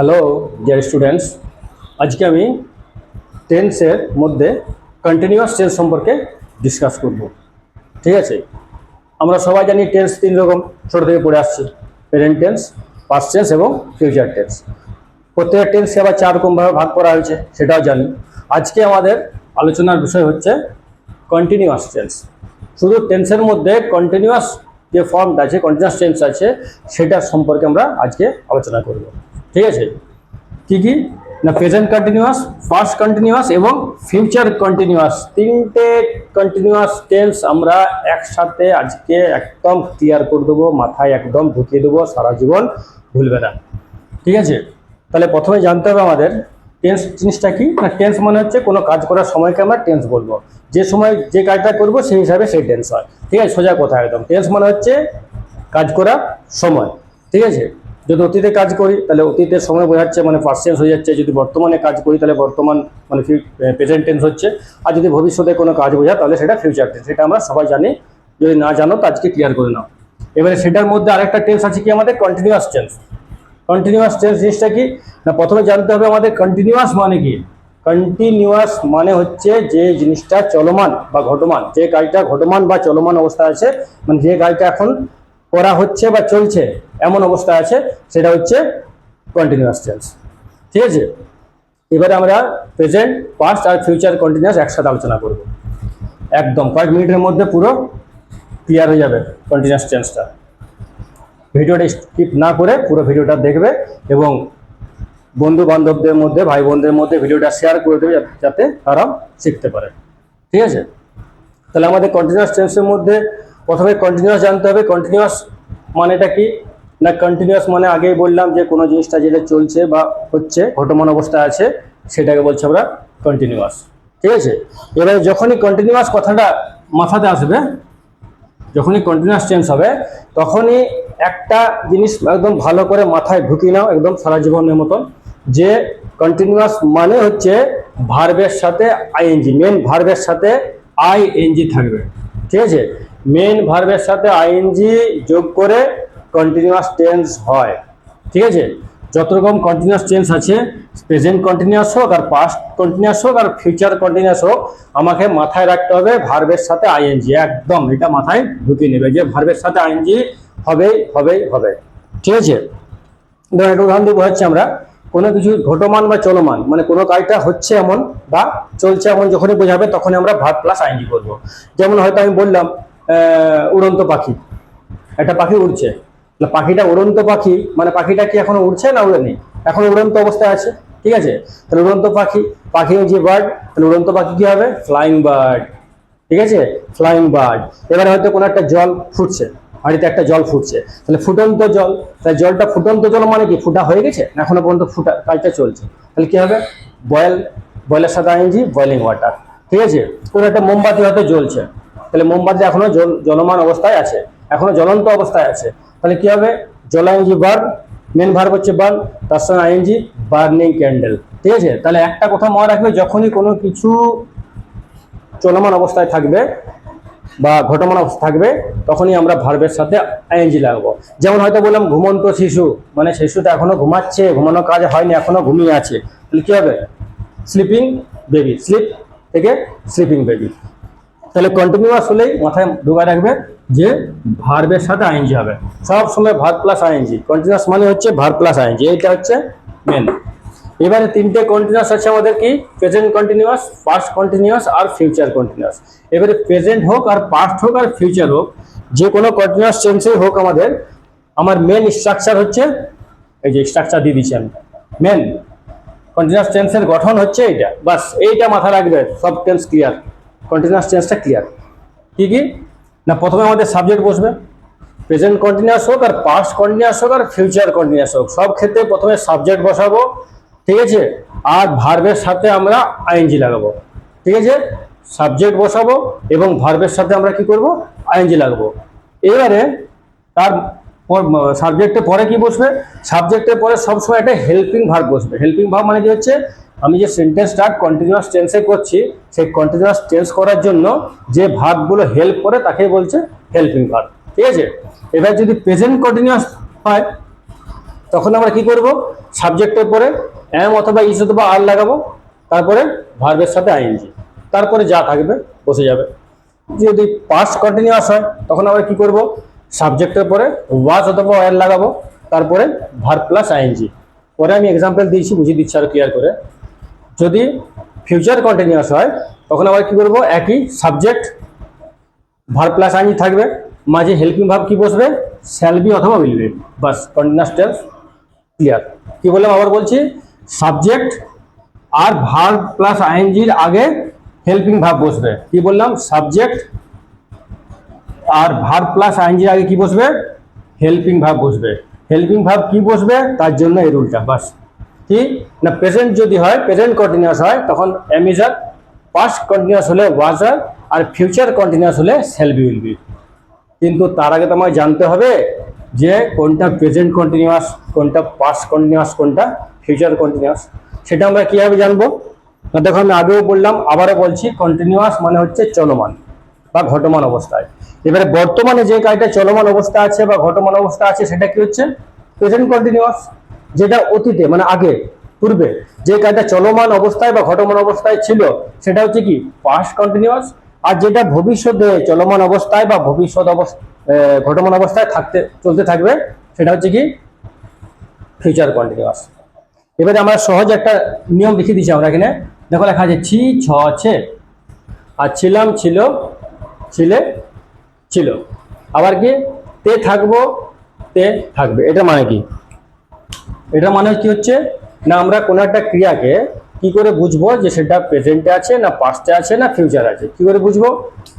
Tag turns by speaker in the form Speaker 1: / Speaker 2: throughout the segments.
Speaker 1: Hello dear students, আজকে আমি টেন্সের মধ্যে কন্টিনিউয়াস টেন্স সম্পর্কে ডিসকাস করব। ঠিক আছে, আমরা সবাই জানি টেন্স তিন রকম ছোটো থেকে পড়ে আসছি: প্রেজেন্ট টেন্স, পাস্ট টেন্স এবং ফিউচার টেন্স। প্রত্যেকটা টেন্সকে আবার চার রকমভাবে ভাগ করা হয়েছে, সেটাও জানি। আজকে আমাদের আলোচনার বিষয় হচ্ছে কন্টিনিউয়াস টেন্স। শুধু টেন্সের মধ্যে কন্টিনিউয়াস যে ফর্মটা আছে, কন্টিনিউয়াস টেন্স আছে, সেটার সম্পর্কে আমরা আজকে আলোচনা করব। ঠিক আছে, কি কি না প্রেজেন্ট কন্টিনিউয়াস, পাস্ট কন্টিনিউয়াস এবং ফিউচার কন্টিনিউয়াস, তিনটে কন্টিনিউয়াস টেন্স আমরা একসাথে আজকে একদম ক্লিয়ার করে দেবো, মাথায় একদম ঢুকিয়ে দেবো, সারা জীবন ভুলবে না। ঠিক আছে, তাহলে প্রথমে জানতে হবে আমাদের টেন্স জিনিসটা কি না। টেন্স মানে হচ্ছে কোনো কাজ করার সময়কে আমরা টেন্স বলবো, যে সময় যে কাজটা করবো সেই হিসাবে সেই টেন্স হয়। ঠিক আছে, সোজা কথা একদম। টেন্স মানে হচ্ছে কাজ করার সময়। ঠিক আছে, যদি অতীতে কাজ করি তাহলে অতীতের সময় বোঝাচ্ছে, মানে পাস্ট টেন্স হয়ে যাচ্ছে। যদি বর্তমানে কাজ করি তাহলে বর্তমান মানে প্রেজেন্ট টেন্স হচ্ছে। আর যদি ভবিষ্যতে কোনো কাজ বোঝা তাহলে সেটা ফিউচার টেন্স। সেটা আমরা সবাই জানি, যদি না জানো তো আজকে ক্লিয়ার করে নাও। এবারে সেটার মধ্যে আরেকটা টেন্স আছে কি আমাদের কন্টিনিউয়াস টেন্স। কন্টিনিউয়াস টেন্স জিনিসটা কি না, প্রথমে জানতে হবে আমাদের কন্টিনিউয়াস মানে কি। কন্টিনিউয়াস মানে হচ্ছে যে জিনিসটা চলমান বা ঘটমান, যে কাজটা ঘটমান বা চলমান অবস্থায় আছে, মানে যে কাজটা এখন করা হচ্ছে বা চলছে এমন অবস্থা আছে, সেটা হচ্ছে কন্টিনিউয়াস টেন্স। ঠিক আছে, এবারে আমরা প্রেজেন্ট, পাস্ট আর ফিউচার কন্টিনিউয়াস একসাথে আলোচনা করব। একদম কয়েক মিনিটের মধ্যে পুরো ক্লিয়ার হয়ে যাবে কন্টিনিউয়াস টেন্সটা। ভিডিওটা স্কিপ না করে পুরো ভিডিওটা দেখবে এবং বন্ধু বান্ধবদের মধ্যে, ভাই বোনদের মধ্যে ভিডিওটা শেয়ার করে দেবে, যাতে তারা শিখতে পারে। ঠিক আছে, তাহলে আমাদের কন্টিনিউয়াস টেন্সের মধ্যে প্রথমে কন্টিনিউয়াস জানতে হবে। কন্টিনিউয়াস মানেটা কি না, কন্টিনিউয়াস মানে আগেই বললাম যে কোনো জিনিসটা যেটা চলছে বা হচ্ছে, ঘটমান অবস্থায় আছে, সেটাকে বলছি আমরা কন্টিনিউয়াস। ঠিক আছে, এবারে যখনই কন্টিনিউয়াস কথাটা মাথাতে আসবে, যখনই কন্টিনিউয়াস টেন্স হবে, তখনই একটা জিনিস একদম ভালো করে মাথায় ঢুকিয়ে নাও, একদম সারা জীবনের মতন, যে কন্টিনিউয়াস মানে হচ্ছে ভার্বের সাথে আইএনজি, মেন ভার্বের সাথে আইএনজি থাকবে। ঠিক আছে, মেন ভার্বের সাথে আইএনজি যোগ করে কন্টিনিউয়াস টেন্স হয়। ঠিক আছে, যত রকম কন্টিনিউয়াস টেন্স আছে, প্রেজেন্ট কন্টিনিউয়াস হোক আর পাস্ট কন্টিনিউয়াস হোক আর ফিউচার কন্টিনিউয়াস হোক, আমাকে মাথায় রাখতে হবে ভার্বের সাথে আইএনজি। একদম এটা মাথায় ঢুকিয়ে নেবে যে ভার্বের সাথে আইএনজি হবেই হবেই হবে। ঠিক আছে, ধরুন একটা উদাহরণ দিয়ে বোঝাচ্ছি আমরা। কোনো কিছু ঘটমান বা চলমান, মানে কোনো কাজটা হচ্ছে এমন বা চলছে এমন যখনই বোঝাবে, তখনই আমরা ভার্ব প্লাস আইএনজি করবো। যেমন হয়তো আমি বললাম উড়ন্ত পাখি, একটা পাখি উড়ছে। পাখিটা উড়ন্ত পাখি মানে পাখিটা কি এখনো উড়ছে না উড়েনি? এখন উড়ন্ত অবস্থায় আছে। ঠিক আছে, তাহলে উড়ন্ত পাখি, পাখি যে বার্ড, তাহলে উড়ন্ত পাখি কি হবে? Flying bird. ঠিক আছে, ফ্লাইং বার্ড। এবারে হয়তো কোনো একটা জল ফুটছে, হাঁড়িতে একটা জল ফুটছে, তাহলে ফুটন্ত জল। তাহলে জলটা ফুটন্ত জল মানে কি ফুটা হয়ে গেছে না এখনো পর্যন্ত ফুটা কাজটা চলছে? তাহলে কি হবে? বয়েল, বয়েলের সাথে আইএনজি বয়েলিং ওয়াটার। ঠিক আছে, কোনো একটা মোমবাতি হয়তো জ্বলছে, তাহলে মোমবাতি এখনো জ্বলমান অবস্থায় আছে, এখনো জ্বলন্ত অবস্থায় আছে, তাহলে কি হবে? জলাইনজি বার্ন, মেন ভার্ব হচ্ছে বার্ন, তার সঙ্গে আইএনজি বার্নিং ক্যান্ডেল। ঠিক আছে, তাহলে একটা কথা মনে রাখবে, যখনই কোনো কিছু চলমান অবস্থায় থাকবে বা ঘটমান অবস্থা থাকবে, তখনই আমরা ভার্বের সাথে আইএনজি লাগাবো। যেমন হয়তো বললাম ঘুমন্ত শিশু, মানে শিশুটা এখনো ঘুমাচ্ছে, ঘুমানো কাজ হয়নি, এখনো ঘুমিয়ে আছে, তাহলে কি হবে? স্লিপিং বেবি, স্লিপ থেকে স্লিপিং বেবি। তাহলে কন্টিনিউয়াস হলেই মাথায় ঢুকায় রাখবে যে ভার্বের সাথে আইএনজি হবে সব সময়, ভার্ব প্লাস আইএনজি। কন্টিনিউয়াস মানে হচ্ছে ভার্ব প্লাস আইএনজি, এইটা হচ্ছে মেন। এবারে তিনটে কন্টিনিউয়াস আছে আমাদের, কি? প্রেজেন্ট কন্টিনিউয়াস, পাস্ট কন্টিনিউয়াস আর ফিউচার কন্টিনিউয়াস। এবারে প্রেজেন্ট হোক আর পাস্ট হোক আর ফিউচার হোক, যে কোনো কন্টিনিউয়াস টেন্সে হোক, আমার মেন স্ট্রাকচার হচ্ছে এই যে স্ট্রাকচার দিয়ে দিচ্ছি আমি। মেন কন্টিনিউয়াস টেন্সের গঠন হচ্ছে এইটা, বাস এইটা মাথা রাখবে, সব টেন্স ক্লিয়ার, কন্টিনিউয়াস টেন্সটা ক্লিয়ার। কি কি না, প্রথমে আমাদের সাবজেক্ট বসবে, প্রেজেন্ট কন্টিনিউয়াস হোক আর পাস্ট কন্টিনিউয়াস হোক আর ফিউচার কন্টিনিউয়াস হোক, সব ক্ষেত্রে প্রথমে সাবজেক্ট বসাবো। ঠিক আছে, আর ভার্বের সাথে আমরা আইএনজি লাগাবো। ঠিক আছে, সাবজেক্ট বসাবো এবং ভার্বের সাথে আমরা কি করব? আইএনজি লাগাবো। এবারে তার সাবজেক্টের পরে কি বসবে? সাবজেক্টের পরে সবসময় একটা হেল্পিং ভার্ব বসবে। হেল্পিং ভার্ব মানে কি হচ্ছে, আমি যে সেন্টেন্স স্টার্ট কন্টিনিউয়াস টেন্সে করছি, সেই কন্টিনিউয়াস টেন্স করার জন্য যে ভার্বগুলো হেল্প করে তাকে বলছে হেল্পিং ভার্ব। ঠিক আছে, এবার যদি প্রেজেন্ট কন্টিনিউয়াস হয়, তখন আমরা কি করব, সাবজেক্টের পরে এম অথবা ইজ অথবা আর লাগাবো, তারপরে ভার্বের সাথে আইএনজি, তারপরে যা থাকবে বসে যাবে। যদি পাস্ট কন্টিনিউয়াস হয় তখন আমরা কি করব, সাবজেক্টের পরে ওয়াজ অথবা ওয়্যার লাগাবো, তারপরে ভার্ব প্লাস আইএনজি। পরে আমি এক্সাম্পল দিয়েছি, বুঝিয়ে দিচ্ছি আরো ক্লিয়ার করে। যদি ফিউচার কন্টিনিউয়াস হয় তখন আবার কি করব, একই সাবজেক্ট ভার্ব প্লাস আইএনজি থাকবে, মাঝে হেল্পিং ভার্ব কি বসবে, শ্যাল বি অথবা will be, bus continuous tense clear. কি বললাম আবার বলছি, সাবজেক্ট আর ভার্ব প্লাস আইএনজির আগে হেল্পিং ভার্ব বসবে। কি বললাম, সাবজেক্ট আর ভার্ব প্লাস আইএনজির আগে কি বসবে, হেল্পিং ভার্ব বসবে। হেল্পিং ভার্ব কি বসবে, তার জন্য এই রুলটা, বাস। কি না, প্রেজেন্ট যদি হয়, প্রেজেন্ট কন্টিনিউয়াস হয় তখন am is are, past continuous হলে ওয়াজ আর, আর ফিউচার কন্টিনিউয়াস হলে শ্যাল বি উইল বি। কিন্তু তার আগে তো আমায় জানতে হবে যে কোনটা প্রেজেন্ট কন্টিনিউয়াস, কোনটা পাস্ট কন্টিনিউয়াস, কোনটা ফিউচার কন্টিনিউয়াস। সেটা আমরা কিভাবে জানবো, না দেখো আমি আগেও বললাম আবারও বলছি, কন্টিনিউয়াস মানে হচ্ছে চলমান বা ঘটমান অবস্থায়। এবারে বর্তমানে যে কাজটা চলমান অবস্থা আছে বা ঘটমান অবস্থা আছে সেটা কি হচ্ছে, প্রেজেন্ট কন্টিনিউয়াস। যেটা অতীতে মানে আগে পূর্বে যে কাজটা চলমান অবস্থায় বা ঘটমান অবস্থায় ছিল সেটা হচ্ছে কি পাস্ট কন্টিনিউয়াস। আর যেটা ভবিষ্যতে চলমান অবস্থায় বা ভবিষ্যৎ ঘটমান অবস্থায় চলতে থাকবে সেটা হচ্ছে কি ফিউচার কন্টিনিউয়াস। এবারে আমরা সহজ একটা নিয়ম লিখে দিচ্ছি আমরা এখানে, দেখো লেখা আছে ছি ছ ছে, আর ছিলাম ছিল ছিলে ছিল। আবার কি তে থাকবো তে থাকবে। এটা মানে কি, এটা মানে কি হচ্ছে না, আমরা কোনো একটা ক্রিয়াকে কি করে বুঝবো যে সেটা প্রেজেন্টে আছে না পাস্টে আছে না ফিউচার আছে, কি করে বুঝবো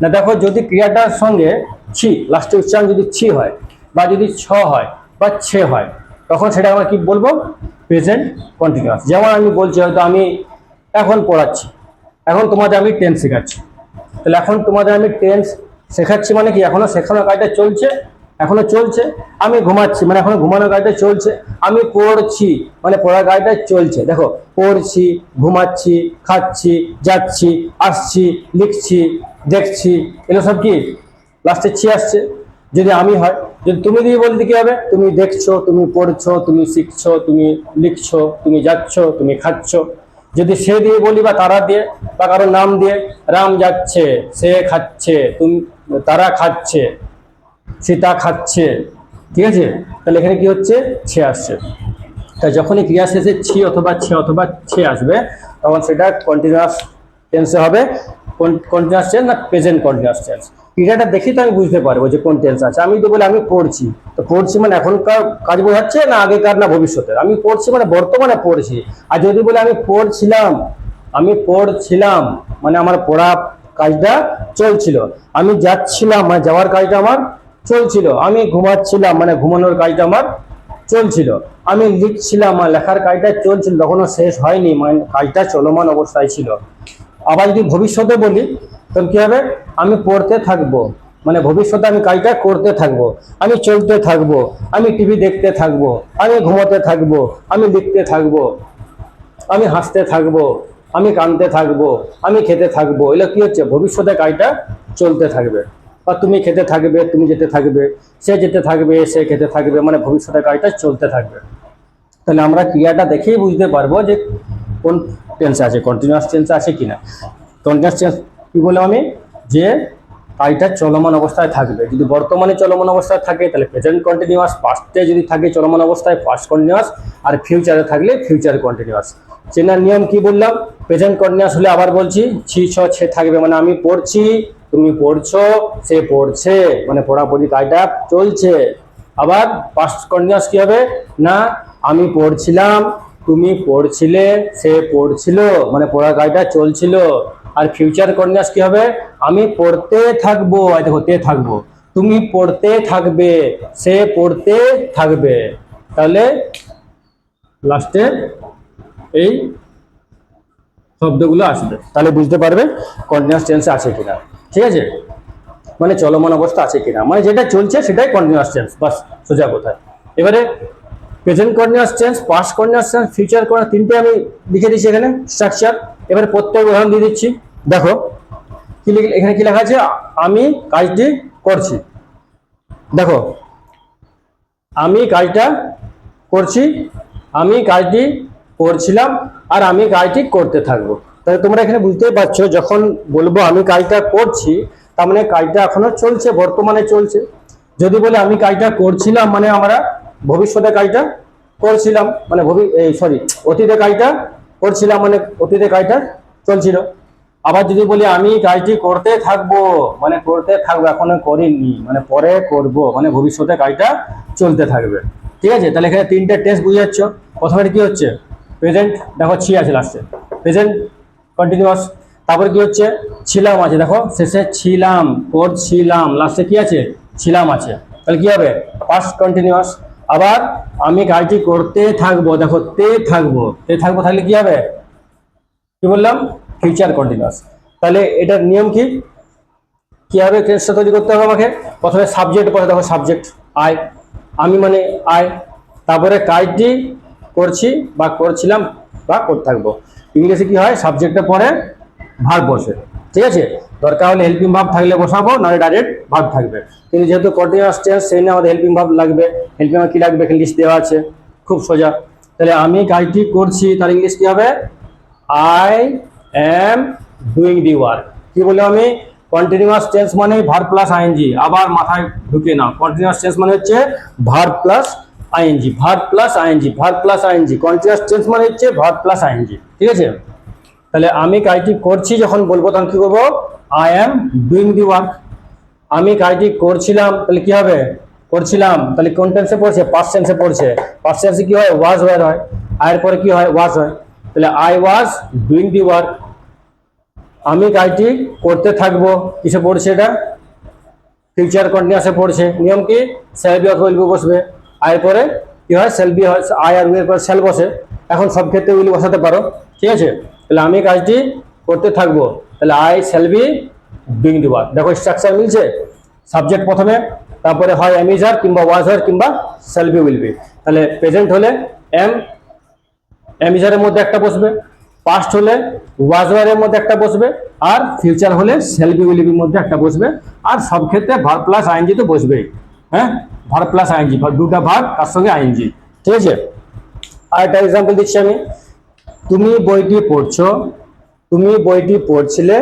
Speaker 1: না, দেখো যদি ক্রিয়াটার সঙ্গে ছি লাস্টে উচ্চারণ যদি ছি হয় বা যদি ছ হয় বা ছে হয় তখন সেটা আমরা কি বলবো, প্রেজেন্ট কন্টিনিউয়াস। যেমন আমি বলছি হয়তো আমি এখন পড়াচ্ছি, এখন তোমাদের আমি টেন্স শেখাচ্ছি, তাহলে এখন তোমাদের আমি টেন্স শেখাচ্ছি মানে কি এখনো শেখানোর কাজটা চলছে, এখনো চলছে। আমি ঘুমাচ্ছি মানে এখনো ঘুমানোর কাজটা চলছে। আমি পড়ছি মানে পড়ার কাজটা চলছে। দেখো পড়ছি, ঘুমাচ্ছি, খাচ্ছি, যাচ্ছি, আসছি, লিখছি, দেখছি, এগুলো সব কি লাস্টে ছি আসছে। যদি আমি হয়, যদি তুমি দিয়ে বলতে কি হবে, তুমি দেখছো, তুমি পড়ছো, তুমি শিখছো, তুমি লিখছো, তুমি যাচ্ছ, তুমি খাচ্ছ। যদি সে দিয়ে বলি বা তারা দিয়ে বা কারো নাম দিয়ে, রাম যাচ্ছে, সে খাচ্ছে, তুমি তারা খাচ্ছে, সীতা খাচ্ছে, ঠিক আছে, তাহলে এখানে কি হচ্ছে ছে আসছে। তাই যখনই ক্রিয়া শেষে ছি অথবা ছে আসবে তখন সেটা কন্টিনিউয়াস টেন্সে হবে। কন্টিনিউয়াস টেন্স না প্রেজেন্ট কন্টিনিউয়াস টেন্স। ক্রিয়াটা দেখি তো আমি বুঝতে পারবো যে কোন টেন্স আছে। আমি তো বলি আমি পড়ছি, তো পড়ছি মানে এখনকার কাজ বোঝাচ্ছে না আগেকার না ভবিষ্যতের। আমি পড়ছি মানে বর্তমানে পড়ছি। আর যদি বলি আমি পড়ছিলাম মানে আমার পড়া কাজটা চলছিল। আমি যাচ্ছিলাম মানে যাওয়ার কাজটা আমার চলছিল। আমি ঘুমাচ্ছিলাম মানে ঘুমানোর কাজটা আমার চলছিল। আমি লিখছিলাম মানে লেখার কাজটা চলছিল, তখনও শেষ হয়নি মানে কাজটা চলমান অবস্থায় ছিল। আবার যদি ভবিষ্যতে বলি তখন কি হবে, আমি পড়তে থাকবো মানে ভবিষ্যতে আমি কাজটা করতে থাকবো। আমি চলতে থাকবো, আমি টিভি দেখতে থাকবো, আমি ঘুমোতে থাকবো, আমি লিখতে থাকবো, আমি হাসতে থাকবো, আমি কাঁদতে থাকবো, আমি খেতে থাকবো। এগুলো কি হচ্ছে, ভবিষ্যতে কাজটা চলতে থাকবে। বা তুমি খেতে থাকবে, তুমি যেতে থাকবে, সে যেতে থাকবে, সে খেতে থাকবে, মানে ভবিষ্যতে কাজটা চলতে থাকবে। তাহলে আমরা ক্রিয়াটা দেখেই বুঝতে পারবো যে কোন টেন্সে আছে, কন্টিনিউয়াস টেন্সে আছে কিনা। কন্টিনিউয়াস টেন্স কি বললাম আমি, যে কাজটা চলমান অবস্থায় থাকবে। যদি বর্তমানে চলমান অবস্থায় থাকে তাহলে প্রেজেন্ট কন্টিনিউয়াস, পাস্টে যদি থাকে চলমান অবস্থায় পাস্ট কন্টিনিউয়াস, আর ফিউচারে থাকলে ফিউচার কন্টিনিউয়াস। চেনার নিয়ম কি বললাম, প্রেজেন্ট কন্টিনিউয়াস হলে আবার বলছি ছি ছ ছে থাকবে মানে আমি পড়ছি, তুমি পড়ছো, সে পড়ছে মানে পড়াপড়ি কাজটা চলছে। আবার পাস্ট কন্টিনিউয়াস কি হবে না, আমি পড়ছিলাম, তুমি পড়ছিলে, সে পড়ছিল মানে পড়ার কাজটা চলছিল। আর ফিউচার কন্টিনিউয়াস কি হবে, আমি পড়তে থাকবো, দেখো তে থাকবো, তুমি পড়তে থাকবে, সে পড়তে থাকবে। তাহলে লাস্টে এই শব্দগুলো আসবে, তাহলে বুঝতে পারবে কন্টিনিউয়াস টেন্সে আছে কিনা। ঠিক আছে, মানে চলমান অবস্থা আছে কিনা, মানে যেটা চলছে সেটাই কন্টিনিউয়াস টেন্স, বাস সোজা কথা। এবারে present continuous tense, past continuous tense, future continuous, তিনটে আমি লিখে দিচ্ছি এখানে স্ট্রাকচার। এবারে প্রত্যেক উদাহরণ দিয়ে দিচ্ছি। দেখো কি এখানে কি লেখা আছে, আমি কাজটি করছি। দেখো আমি কাজটা করছি, আমি কাজটি করছিলাম, আর আমি কাজটি করতে থাকবো। তাহলে তোমরা এখানে বুঝতেই পারছো, যখন বলবো আমি কাজটা করছি, তার মানে কাজটা এখনো চলছে, বর্তমানে চলছে। যদি বলে আমি কাজটা করছিলাম, মানে আমরা ভবিষ্যতে কাজটা করছিলাম, মানে অতীতে কাজটা করছিলাম, মানে অতীতে কাজটা চলছিল। আবার যদি বলি আমি কাজটি করতে থাকবো, মানে করতে থাকবো, এখনো করিনি, মানে পরে করব, মানে ভবিষ্যতে কাজটা চলতে থাকবে। ঠিক আছে, তাহলে এখানে তিনটে টেন্স বুঝে যাচ্ছ। প্রথমে কি হচ্ছে, প্রেজেন্ট, দেখো ছি আছে লাস্টে, প্রেজেন্ট কন্টিনিউয়াস। তারপরে কি হচ্ছে, ছিলাম আছে, দেখো শেষে ছিলাম, করছিলাম, লাস্টে কি আছে, ছিলাম আছে। তাহলে কি হবে, পাস্ট কন্টিনিউয়াস। আবার আমি কাজটি করতে থাকবো, দেখো তে থাকবো, থাকলে কি হবে, কি বললাম, ফিউচার কন্টিনিউয়াস। তাহলে এটার নিয়ম কি, কিভাবে টেন্সটা তৈরি করতে হবে আমাকে, প্রথমে সাবজেক্ট পরে, দেখো সাবজেক্ট আই, আমি মানে আই, তারপরে কাজটি করছি বা করছিলাম বা করতে থাকবো। ইংলিশে কি হয়, সাবজেক্টের পরে ভার্ব বসে। ঠিক আছে, দরকার হলে হেল্পিং ভার্ব থাকলে বসাবো, নাহলে ডাইরেক্ট ভার্ব থাকবে। কিন্তু যেহেতু কন্টিনিউয়াস টেন্স, সেই নিয়ে আমাদের হেল্পিং ভার্ব লাগবে। হেল্পিং ভার্ব কি লাগবে, এখানে লিস্ট দেওয়া আছে, খুব সোজা। তাহলে আমি কাজটি করছি, তার ইংলিশ কি হবে, I am doing the work. কি বললাম আমি, কন্টিনিউয়াস টেন্স মানে ভার্ব প্লাস আইএনজি। আবার মাথায় ঢুকে নাও, কন্টিনিউয়াস টেন্স মানে হচ্ছে verb plus ING, verb plus ING, verb plus ING. Continuous tense মানে হচ্ছে ভার্ব প্লাস আইএনজি। ঠিক আছে, তাহলে আমি কাজটি করছি যখন বলবো, তখন কি করবো, I am doing the work. আমি কাজটি করছিলাম, তাহলে কি হবে, করছিলাম, তাহলে কোন টেন্সে পড়ছে, পাস্ট টেন্সে পড়ছে। পাস্ট টেন্সে কি হয়, ওয়াজ ওয়্যার হয়, আয়ের পরে কি হয়, ওয়াজ হয়। তাহলে I was doing the work. আমি কাজটি করতে থাকবো, কিসে পড়ছে এটা, ফিউচার কন্টিনিউয়াসে পড়ছে। নিয়ম কি, শ্যাল বি অথবা উইল বি বসবে। আয়ের পরে কি হয়, শ্যাল বি হয়, আই আর উইল পরে শ্যাল বসে। এখন সব ক্ষেত্রে উইল বসাতে পারো। ঠিক আছে, তাহলে আমি কাজটি করতে থাকবো, তাহলে I shall be doing the work. দেখো স্ট্রাকচার মিলছে, সাবজেক্ট প্রথমে, তারপরে হয় এম ইজ আর, কিংবা ওয়াজ আর, কিংবা শ্যাল বি উইল বি। তাহলে প্রেজেন্ট হলে এম ইজ এর মধ্যে একটা বসবে, পাস্ট হলে ওয়াজ ওয়ার এর মধ্যে একটা বসবে, আর ফিউচার হলে শ্যাল বি উইল বির মধ্যে একটা বসবে। আর সব ক্ষেত্রে ভার্ব প্লাস আইএনজি তো বসবেই। হ্যাঁ, ভার্ব প্লাস আইএনজি, দুটা ভার্ব তার সঙ্গে আইএনজি। ঠিক আছে, আর একটা এক্সাম্পল দিচ্ছি আমি। তুমি বইটি পড়ছো, তুমি বইটি পড়ছিলে,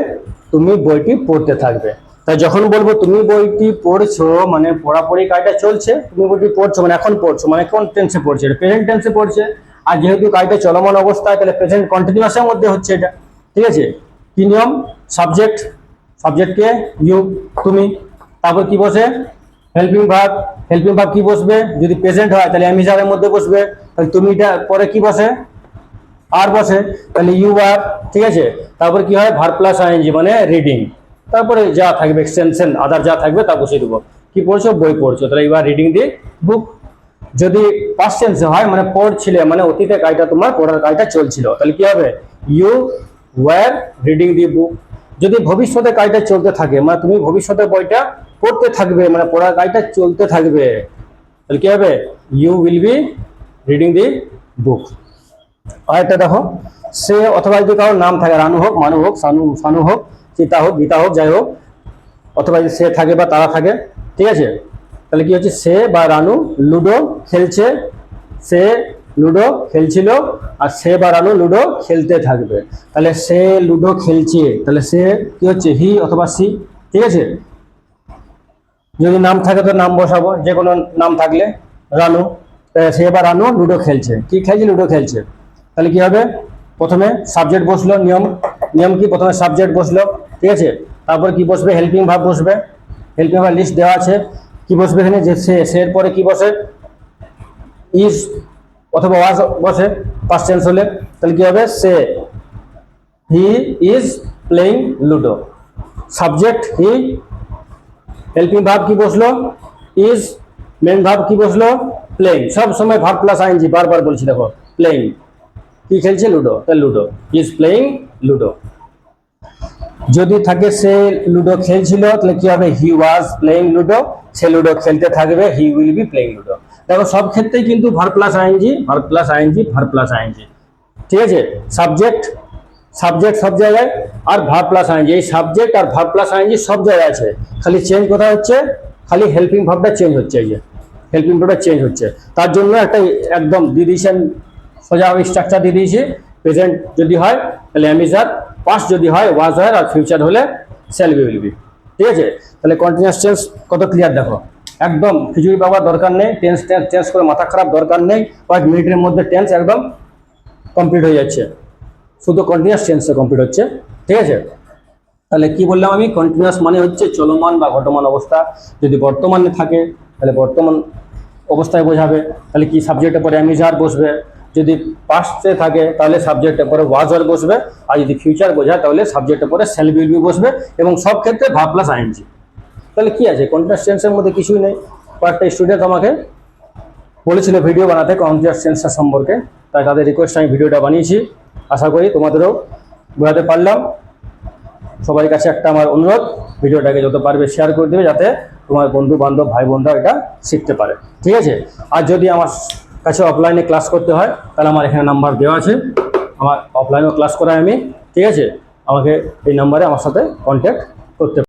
Speaker 1: তুমি বইটি পড়তে থাকবে। তাই যখন বলবো তুমি বইটি পড়ছো, মানে পড়াপড়ি কাজটা চলছে, তুমি বইটি পড়ছো মানে এখন পড়ছো, মানে কোন টেন্সে পড়ছে, এটা প্রেজেন্ট টেন্সে পড়ছে। আর যেহেতু কাজটা চলমান অবস্থায়, তাহলে প্রেজেন্ট কন্টিনিউয়াসের মধ্যে হচ্ছে এটা। ঠিক আছে, কি নিয়ম, সাবজেক্ট, সাবজেক্টকে ইউ, তুমি, তারপর কি বসে, হেল্পিং ভার্ব। হেল্পিং ভার্ব কি বসবে, যদি প্রেজেন্ট হয় তাহলে এম ইজ আর এর মধ্যে বসবে। তাহলে তুমিটা পরে কি বসে, আর বসে, তাহলে ইউ আর। ঠিক আছে, তারপর কি হয়, ভার্ব প্লাস আইএনজি মানে রিডিং। তারপরে যা থাকবে এক্সটেনশন আদার যা থাকবে তা বসিয়ে দেবো। কি পড়ছো, বই পড়ছো, তাহলে ইউ আর রিডিং দি বুক। যদি পাস্ট টেন্সে হয়, মানে পড়ছিলে, মানে অতীতে কাজটা তোমার পড়ার কাজটা চলছিল, তাহলে কি হবে, ইউ ওয়্যার রিডিং দি বুক। যদি ভবিষ্যতে কাজটা চলতে থাকে, মানে তুমি ভবিষ্যতে বইটা পড়তে থাকবে, মানে পড়ার কাজটা চলতে থাকবে, তাহলে কি হবে, you will be reading the book. আর একটা দেখো, সে অথবা যদি কারোর নাম থাকে, রানু হোক, মানু হোক, সানু হোক, সীতা হোক, গীতা হোক, যাই হোক, অথবা যদি সে থাকে বা তারা থাকে। ঠিক আছে, তাহলে কি হচ্ছে, সে বা রানু লুডো খেলছে, সে লুডো খেলছিল, আর সে বা রানু লুডো খেলতে থাকবে। তাহলে সে লুডো খেলছে, তাহলে সে কি হচ্ছে, হি অথবা সি। ঠিক আছে, যদি নাম থাকে তো নাম বসাবো, যে কোনো নাম থাকলে, রানু, সে বা রানু লুডো খেলছে, কি খেলছে, লুডো খেলছে। তাহলে কি হবে, প্রথমে সাবজেক্ট বসলো, নিয়ম কি, প্রথমে সাবজেক্ট বসলো। ঠিক আছে, তারপর কি বসবে, হেল্পিং ভার্ব বসবে। হেল্পিং ভার্ব লিস্ট দেওয়া আছে, কি বসবে এখানে, যে সে, এর পরে কি বসে, ইজ অথবা ওয়াজ বসে পাস্ট টেন্স হলে। তাহলে কি হবে, সে, he is playing ludo. Subject he, helping verb কি বসলো, ইজ, মেন ভার্ব কি বসলো, প্লেইং। সব সময় ভার্ব প্লাস আইএনজি, বারবার বলছি, দেখো প্লেইং, কি খেলছে, লুডো, তাহলে লুডো, ইজ প্লেইং লুডো। যদি থাকে সে লুডো খেলছিল, তাহলে কি হবে, হি ওয়াজ প্লেইং লুডো, সে লুডো খেলতে থাকবে, he will be playing ludo. দেখো সব ক্ষেত্রেই কিন্তু verb plus ING, verb plus ING, verb plus ING. ঠিক আছে, সাবজেক্ট, সাবজেক্ট সব জায়গায়, আর ভার্ব প্লাস আইএনজি, এই সাবজেক্ট আর ভার্ব প্লাস আইএনজি সব জায়গায় আছে। খালি চেঞ্জ কোথায় হচ্ছে, খালি হেল্পিং ভার্বটা চেঞ্জ হচ্ছে, এই যে হেল্পিং ভার্বটা চেঞ্জ হচ্ছে। তার জন্য একটা একদম দিয়ে দিয়েছেন, সোজা স্ট্রাকচার দিয়ে দিয়েছি। প্রেজেন্ট যদি হয় তাহলে am is are, পাস্ট যদি হয় ওয়াজ হয়, আর ফিউচার হলে শ্যাল বি উইল বি। ঠিক আছে, তাহলে কন্টিনিউয়াস টেন্স কত ক্লিয়ার দেখো, একদম খিচুড়ি পাওয়ার দরকার নেই, টেন্স টেন্স টেন্স করে মাথা খারাপ দরকার নেই, কয়েক মিনিটের মধ্যে টেন্স একদম কমপ্লিট হয়ে যাচ্ছে, শুধু কন্টিনিউয়াস টেন্সে কমপ্লিট হচ্ছে। ঠিক আছে, তাহলে কি বললাম আমি, কন্টিনিউয়াস মানে হচ্ছে চলমান বা ঘটমান অবস্থা। যদি বর্তমানে থাকে তাহলে বর্তমান অবস্থায় বোঝাবে, তাহলে কি সাবজেক্টের পরে am is are বসবে। যদি পাস্টে থাকে তাহলে সাবজেক্টের পরে ওয়াজ আর বসবে, আর যদি ফিউচার বোঝায় তাহলে সাবজেক্টের পরে শ্যাল উইল বি বসবে, এবং সব ক্ষেত্রে ভার্ব প্লাস আইএনজি। তাহলে কি আছে, কন্টিনিউয়াস টেন্সের মধ্যে কিছুই নেই। কয়েকটা স্টুডেন্ট আমাকে বলেছিল ভিডিও বানাতে কন্টিনিউয়াস টেন্সের সম্পর্কে, তাই তাদের রিকোয়েস্ট আমি ভিডিওটা বানিয়েছি। আশা করি তোমাদেরও বোঝাতে পারলাম। সবার কাছে একটা আমার অনুরোধ, ভিডিওটাকে যত পারবে শেয়ার করে দেবে, যাতে তোমার বন্ধু বান্ধব ভাই বোনরা এটা শিখতে পারে। ঠিক আছে, আর যদি আমার কাছে অফলাইনে ক্লাস করতে হয় তাহলে আমার এখানে নাম্বার দেওয়া আছে, আমার অফলাইনেও ক্লাস করাই আমি। ঠিক আছে, আমাকে এই নাম্বারে আমার সাথে কন্ট্যাক্ট করতে